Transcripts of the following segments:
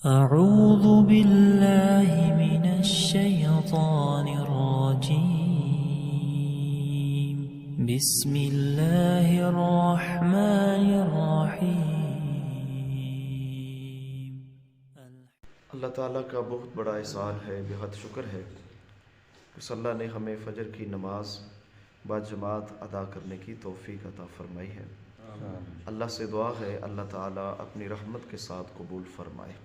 أعوذ بالله من الشيطان الرجيم بسم الله الرحمن الرحيم اللہ تعالیٰ کا بہت بڑا احسان ہے، بے حد شکر ہے کہ اللہ نے ہمیں فجر کی نماز باجماعت ادا کرنے کی توفیق عطا فرمائی ہے۔ اللہ سے دعا ہے اللہ تعالیٰ اپنی رحمت کے ساتھ قبول فرمائے،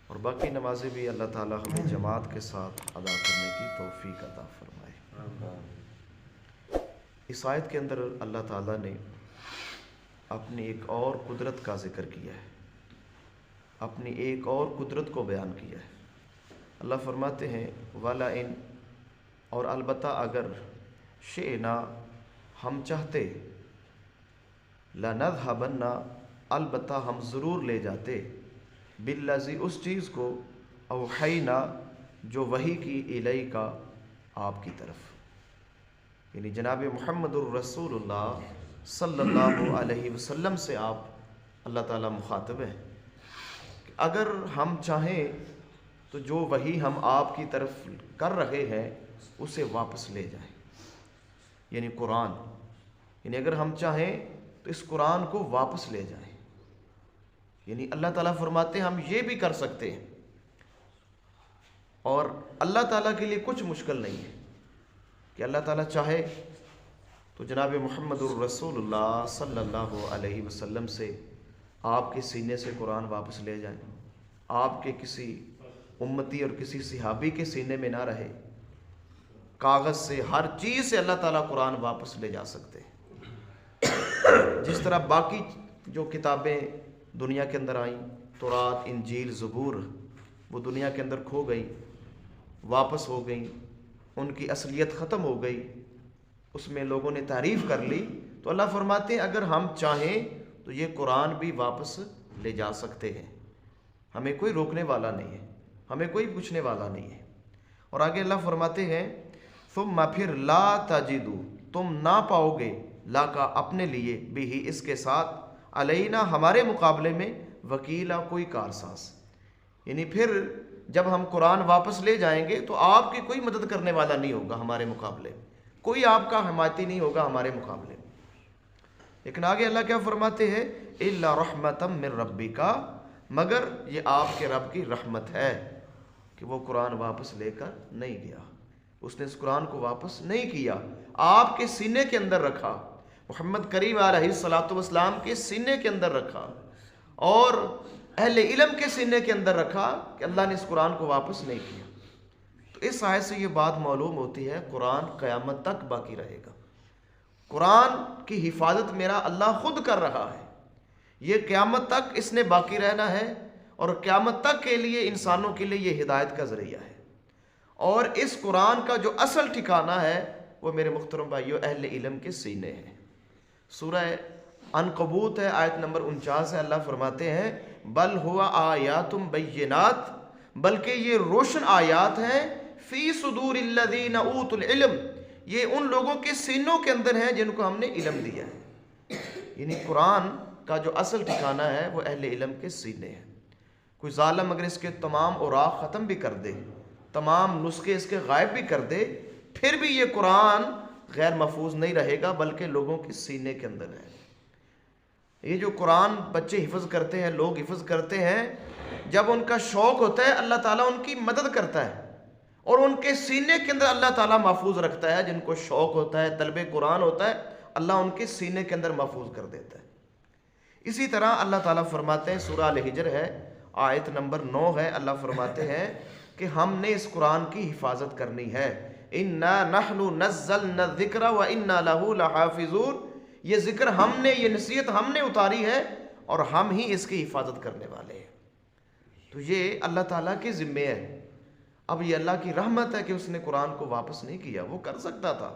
اور باقی نمازیں بھی اللہ تعالیٰ ہمیں جماعت کے ساتھ ادا کرنے کی توفیق عطا فرمائے۔ اس آیت کے اندر اللہ تعالیٰ نے اپنی ایک اور قدرت کا ذکر کیا ہے، اپنی ایک اور قدرت کو بیان کیا ہے۔ اللہ فرماتے ہیں وَلَئِن، اور البتہ اگر شئنا، ہم چاہتے، لَنَذْهَبَنَّ، البتہ ہم ضرور لے جاتے، بِالَّذِي، اس چیز کو، أَوْحَيْنَا، جو وحی کی، إِلَيْكَ، آپ کی طرف، یعنی جناب محمد الرسول اللہ صلی اللہ علیہ وسلم سے آپ اللہ تعالیٰ مخاطب ہیں۔ اگر ہم چاہیں تو جو وحی ہم آپ کی طرف کر رہے ہیں اسے واپس لے جائیں، یعنی قرآن، یعنی اگر ہم چاہیں تو اس قرآن کو واپس لے جائیں، یعنی اللہ تعالیٰ فرماتے ہیں ہم یہ بھی کر سکتے ہیں، اور اللہ تعالیٰ کے لیے کچھ مشکل نہیں ہے کہ اللہ تعالیٰ چاہے تو جناب محمد الرسول اللہ صلی اللہ علیہ وسلم سے آپ کے سینے سے قرآن واپس لے جائیں، آپ کے کسی امتی اور کسی صحابی کے سینے میں نہ رہے، کاغذ سے، ہر چیز سے اللہ تعالیٰ قرآن واپس لے جا سکتے ہیں۔ جس طرح باقی جو کتابیں دنیا کے اندر آئیں، تورات، انجیل، زبور، وہ دنیا کے اندر کھو گئی، واپس ہو گئیں، ان کی اصلیت ختم ہو گئی، اس میں لوگوں نے تعریف کر لی، تو اللہ فرماتے ہیں اگر ہم چاہیں تو یہ قرآن بھی واپس لے جا سکتے ہیں، ہمیں کوئی روکنے والا نہیں ہے، ہمیں کوئی پوچھنے والا نہیں ہے۔ اور آگے اللہ فرماتے ہیں ثم، پھر، لا تجدو، تم نہ پاؤ گے، لا کا اپنے لیے، بھی اس کے ساتھ، علینا ہمارے مقابلے میں، وکیلا کوئی کارساز، یعنی پھر جب ہم قرآن واپس لے جائیں گے تو آپ کی کوئی مدد کرنے والا نہیں ہوگا ہمارے مقابلے میں، کوئی آپ کا حمایتی نہیں ہوگا ہمارے مقابلے میں۔ لیکن آگے اللہ کیا فرماتے ہیں الا رحمتا من ربک، مگر یہ آپ کے رب کی رحمت ہے کہ وہ قرآن واپس لے کر نہیں گیا، اس نے اس قرآن کو واپس نہیں کیا، آپ کے سینے کے اندر رکھا، محمد کریم علیہ الصلوۃ والسلام کے سینے کے اندر رکھا، اور اہل علم کے سینے کے اندر رکھا کہ اللہ نے اس قرآن کو واپس نہیں کیا۔ تو اس آیت سے یہ بات معلوم ہوتی ہے قرآن قیامت تک باقی رہے گا، قرآن کی حفاظت میرا اللہ خود کر رہا ہے، یہ قیامت تک اس نے باقی رہنا ہے، اور قیامت تک کے لیے انسانوں کے لیے یہ ہدایت کا ذریعہ ہے۔ اور اس قرآن کا جو اصل ٹھکانہ ہے وہ میرے محترم بھائیو اہل علم کے سینے ہیں۔ سورہ عنکبوت ہے، آیت نمبر 49 ہے، اللہ فرماتے ہیں بل ہوا آیات بینات، بلکہ یہ روشن آیات ہیں، فی صدور الذین اوتوا العلم، یہ ان لوگوں کے سینوں کے اندر ہیں جن کو ہم نے علم دیا ہے، یعنی قرآن کا جو اصل ٹھکانہ ہے وہ اہل علم کے سینے ہیں۔ کوئی ظالم اگر اس کے تمام اوراق ختم بھی کر دے، تمام نسخے اس کے غائب بھی کر دے، پھر بھی یہ قرآن غیر محفوظ نہیں رہے گا، بلکہ لوگوں کے سینے کے اندر ہے۔ یہ جو قرآن بچے حفظ کرتے ہیں، لوگ حفظ کرتے ہیں، جب ان کا شوق ہوتا ہے اللہ تعالیٰ ان کی مدد کرتا ہے، اور ان کے سینے کے اندر اللہ تعالیٰ محفوظ رکھتا ہے، جن کو شوق ہوتا ہے، طلب قرآن ہوتا ہے، اللہ ان کے سینے کے اندر محفوظ کر دیتا ہے۔ اسی طرح اللہ تعالیٰ فرماتے ہیں، سورہ الحجر ہے، آیت نمبر 9 ہے، اللہ فرماتے ہیں کہ ہم نے اس قرآن کی حفاظت کرنی ہے، اِنَّا نَحْنُ نَزَّلْنَا الذِّكْرَ وَإِنَّا لَهُ لَحَافِظُونَ، یہ ذکر ہم نے، یہ نصیحت ہم نے اتاری ہے، اور ہم ہی اس کی حفاظت کرنے والے ہیں۔ تو یہ اللہ تعالیٰ کے ذمے ہے۔ اب یہ اللہ کی رحمت ہے کہ اس نے قرآن کو واپس نہیں کیا، وہ کر سکتا تھا۔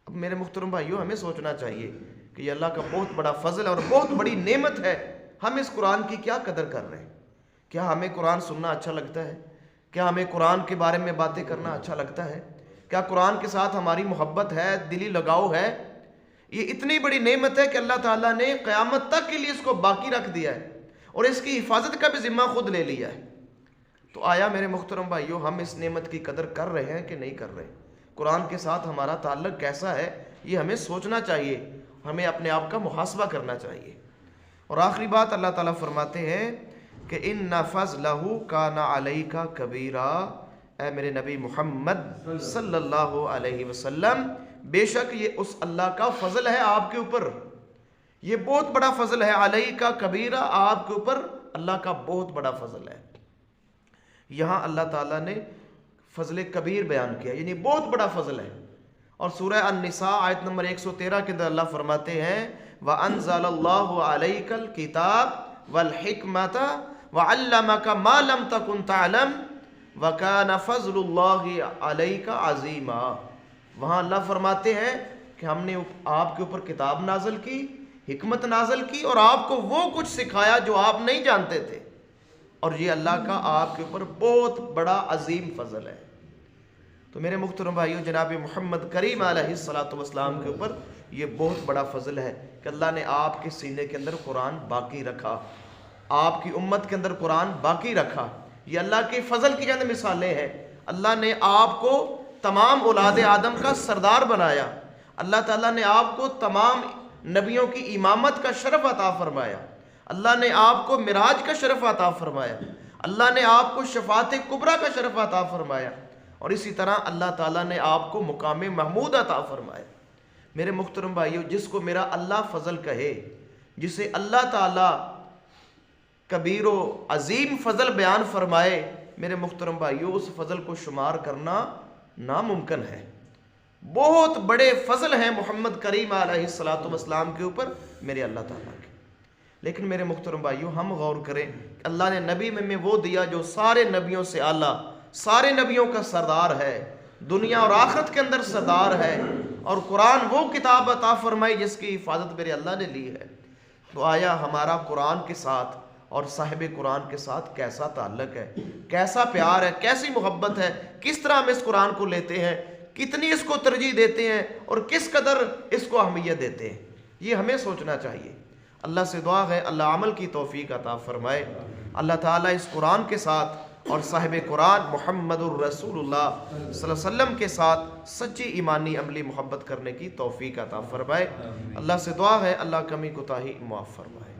اب میرے محترم بھائیوں ہمیں سوچنا چاہیے کہ یہ اللہ کا بہت بڑا فضل اور بہت بڑی نعمت ہے، ہم اس قرآن کی کیا قدر کر رہے ہیں؟ کیا ہمیں قرآن سننا اچھا لگتا ہے؟ کیا ہمیں قرآن کے بارے میں باتیں کرنا اچھا لگتا ہے؟ کیا قرآن کے ساتھ ہماری محبت ہے، دلی لگاؤ ہے؟ یہ اتنی بڑی نعمت ہے کہ اللہ تعالیٰ نے قیامت تک کے لیے اس کو باقی رکھ دیا ہے، اور اس کی حفاظت کا بھی ذمہ خود لے لیا ہے. تو آیا میرے محترم بھائیو ہم اس نعمت کی قدر کر رہے ہیں کہ نہیں کر رہے؟ قرآن کے ساتھ ہمارا تعلق کیسا ہے یہ ہمیں سوچنا چاہیے، ہمیں اپنے آپ کا محاسبہ کرنا چاہیے. اور آخری بات اللہ تعالیٰ فرماتے ہیں کہ ان فضلہ کان علیک کبیرا، اے میرے نبی محمد صلی اللہ علیہ وسلم، بے شک یہ اس اللہ کا فضل ہے آپ کے اوپر، یہ بہت بڑا فضل ہے. علیک کبیرا، آپ کے اوپر اللہ کا بہت بڑا فضل ہے. یہاں اللہ تعالیٰ نے فضل کبیر بیان کیا، یعنی بہت بڑا فضل ہے. اور سورہ النساء آیت نمبر 113 کے اندر اللہ فرماتے ہیں وَأَنزَلَ اللَّهُ عَلَيْكَ الْكِتَابَ وَالْحِكْمَةَ وَعَلَّمَكَ مَا لَمْ تَكُنْ تَعْلَمْ وَكَانَ فَضْلُ اللَّهِ عَلَيْكَ عَظِيمًا. وہاں اللہ فرماتے ہیں کہ ہم نے آپ کے اوپر کتاب نازل کی، حکمت نازل کی، اور آپ کو وہ کچھ سکھایا جو آپ نہیں جانتے تھے. اور یہ اللہ کا آپ کے اوپر بہت بڑا عظیم فضل ہے. تو میرے محترم بھائیو، جناب محمد کریم علیہ السلام کے اوپر یہ بہت بڑا فضل ہے کہ اللہ نے آپ کے سینے کے اندر قرآن باقی رکھا، آپ کی امت کے اندر قرآن باقی رکھا. یہ اللہ کے فضل کی چند مثالیں ہیں. اللہ نے آپ کو تمام اولاد آدم کا سردار بنایا. اللہ تعالیٰ نے آپ کو تمام نبیوں کی امامت کا شرف عطا فرمایا. اللہ نے آپ کو معراج کا شرف عطا فرمایا. اللہ نے آپ کو شفاعت کبریٰ کا شرف عطا فرمایا. اور اسی طرح اللہ تعالیٰ نے آپ کو مقام محمود عطا فرمایا. میرے محترم بھائیو، جس کو میرا اللہ فضل کہے، جسے اللہ تعالیٰ کبیر و عظیم فضل بیان فرمائے، میرے محترم بھائیو اس فضل کو شمار کرنا ناممکن ہے. بہت بڑے فضل ہیں محمد کریم علیہ السلام کے اوپر میرے اللہ تعالیٰ کے. لیکن میرے محترم بھائیو ہم غور کریں، اللہ نے نبی میں وہ دیا جو سارے نبیوں سے اعلیٰ، سارے نبیوں کا سردار ہے، دنیا اور آخرت کے اندر سردار ہے. اور قرآن وہ کتاب عطا فرمائی جس کی حفاظت میرے اللہ نے لی ہے. تو آیا ہمارا قرآن کے ساتھ اور صاحب قرآن کے ساتھ کیسا تعلق ہے، کیسا پیار ہے، کیسی محبت ہے، کس طرح ہم اس قرآن کو لیتے ہیں، کتنی اس کو ترجیح دیتے ہیں اور کس قدر اس کو اہمیت دیتے ہیں، یہ ہمیں سوچنا چاہیے. اللہ سے دعا ہے اللہ عمل کی توفیق عطا فرمائے. اللہ تعالیٰ اس قرآن کے ساتھ اور صاحب قرآن محمد الرسول اللہ صلی اللہ علیہ وسلم کے ساتھ سچی ایمانی عملی محبت کرنے کی توفیق عطا فرمائے. اللہ سے دعا ہے اللہ کمی کوتاہی معاف فرمائے.